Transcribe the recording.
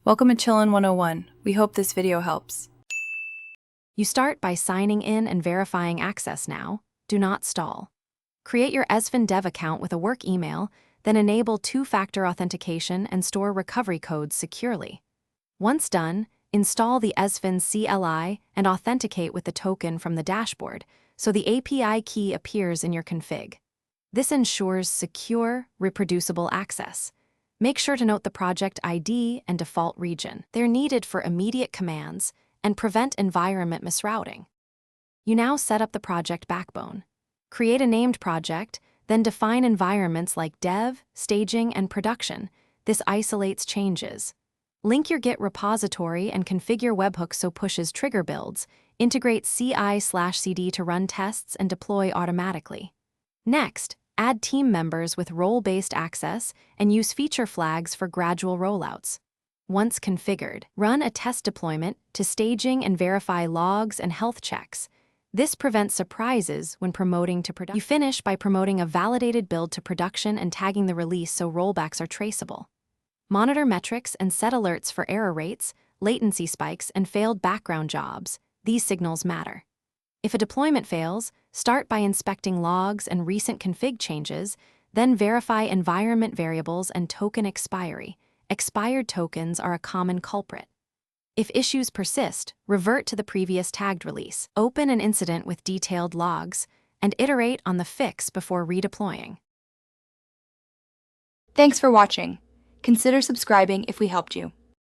Welcome to Chillin' 101. We hope this video helps. You start by signing in and verifying access now. Do not stall. Create your EzfN Dev account with a work email, then enable two-factor authentication and store recovery codes securely. Once done, install the EzfN CLI and authenticate with the token from the dashboard so the API key appears in your config. This ensures secure, reproducible access. Make sure to note the project ID and default region. They're needed for immediate commands and prevent environment misrouting. You now set up the project backbone. Create a named project, then define environments like dev, staging, and production. This isolates changes. Link your Git repository and configure webhooks so pushes trigger builds. Integrate CI/CD to run tests and deploy automatically. Next, add team members with role-based access and use feature flags for gradual rollouts. Once configured, run a test deployment to staging and verify logs and health checks. This prevents surprises when promoting to production. You finish by promoting a validated build to production and tagging the release so rollbacks are traceable. Monitor metrics and set alerts for error rates, latency spikes, and failed background jobs. These signals matter. If a deployment fails, start by inspecting logs and recent config changes, then verify environment variables and token expiry. Expired tokens are a common culprit. If issues persist, revert to the previous tagged release. Open an incident with detailed logs, and iterate on the fix before redeploying. Thanks for watching. Consider subscribing if we helped you.